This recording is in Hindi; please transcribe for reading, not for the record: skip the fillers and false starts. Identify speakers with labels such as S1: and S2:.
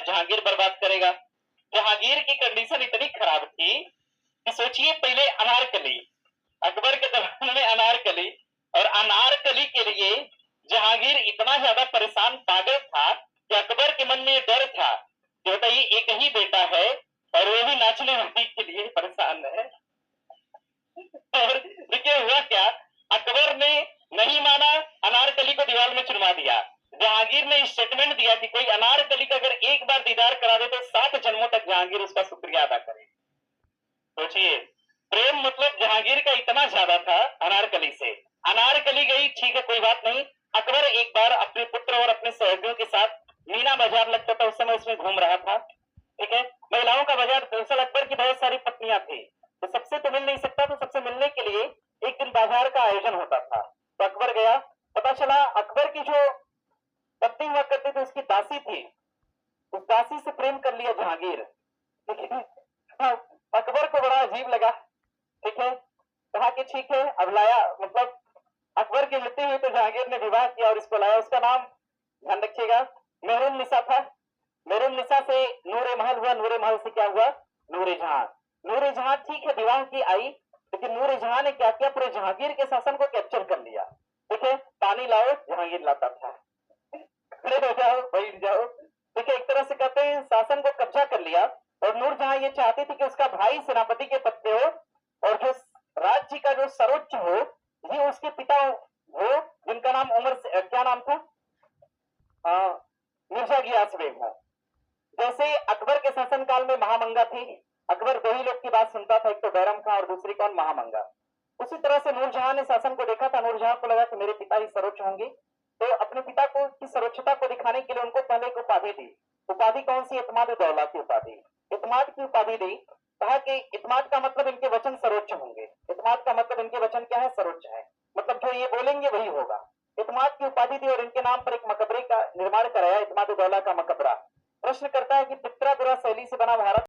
S1: जहांगीर बर्बाद करेगा। जहांगीर की कंडीशन इतनी खराब थी कि सोचिए, पहले अनारकली, अकबर के जमाने में अनारकली, और अनारकली के लिए जहांगीर इतना ज्यादा परेशान पागल था कि अकबर के मन में डर था कि बताइए एक ही बेटा है और वो भी नाचने वाली के लिए परेशान है। और देखिए हुआ क्या, अकबर ने नहीं माना, अनारकली को दीवार में चुनवा दिया। जहांगीर ने स्टेटमेंट दिया कि कोई अनारकली का अगर एक बार दीदार करा दे तो 7 जन्मों तक जहांगीर उसका शुक्रिया अदा करे। सोचिए, प्रेम मतलब जहांगीर का इतना ज्यादा था अनारकली से। अनारकली गई, ठीक है, कोई बात नहीं। अकबर एक बार अपने पुत्र और अपने सहयोगियों के साथ मीना बाजार लगता था, उस समय उसमें घूम रहा था। ठीक है, महिलाओं का बाजार। दरअसल अकबर की बहुत सारी पत्नियां थी, तो सबसे तो मिल नहीं सकता, तो सबसे मिलने के लिए एक दिन बाजार का आयोजन होता था। तो अकबर गया, पता चला अकबर की जो पत्नी हुआ करती थी उसकी दासी थी, उस दासी से प्रेम कर लिया जहांगीर। ठीक है, अकबर को बड़ा अजीब लगा। ठीक है, कहा कि ठीक है, अब लाया, मतलब अकबर की मृत्यु हुई तो जहांगीर ने विवाह किया और इसको लाया। उसका नाम ध्यान रखिएगा मेहरुन निसा था। मेहरुन निसा से नूरे महल हुआ, नूरे महल से क्या हुआ, नूरे जहां। नूरे जहां ठीक है विवाह की आई, लेकिन नूरे जहां ने क्या किया, पूरे जहांगीर के शासन को कैप्चर कर लिया। ठीक है, पानी लाओ, जहांगीर लाता था, खड़े हो जाओ, बैठ जाओ। देखिए, एक तरह से कहते हैं शासन को कब्जा कर लिया। और नूरजहां ये चाहती थी कि उसका भाई सेनापति के पद पे हो और जो राज्य का जो सर्वोच्च हो ये उसके पिता हो, जिनका नाम उमर से, क्या नाम था, मिर्जा गियास बेग हो। जैसे अकबर के शासनकाल में महामंगा थी, अकबर दो ही लोग की बात सुनता था, एक तो बैरम खां और दूसरी कौन, महामंगा। उसी तरह से नूरजहां ने शासन को देखा था। नूरजहां को लगा कि मेरे पिता ही सर्वोच्च होंगे, तो अपने पिता को की सर्वोच्चता को दिखाने के लिए उनको पहले एक उपाधि दी। उपाधि कौन सी, इत्माद दौला की उपाधि। इत्माद की उपाधि दी, कहा कि इत्माद का मतलब इनके वचन सर्वोच्च होंगे। इत्माद का मतलब इनके वचन क्या है, सर्वोच्च है, मतलब जो ये बोलेंगे वही होगा। इत्माद की उपाधि दी और इनके नाम पर एक मकबरे का निर्माण कराया, इत्माद दौला का मकबरा। प्रश्न करता है कि पित्रा शैली से बना भारत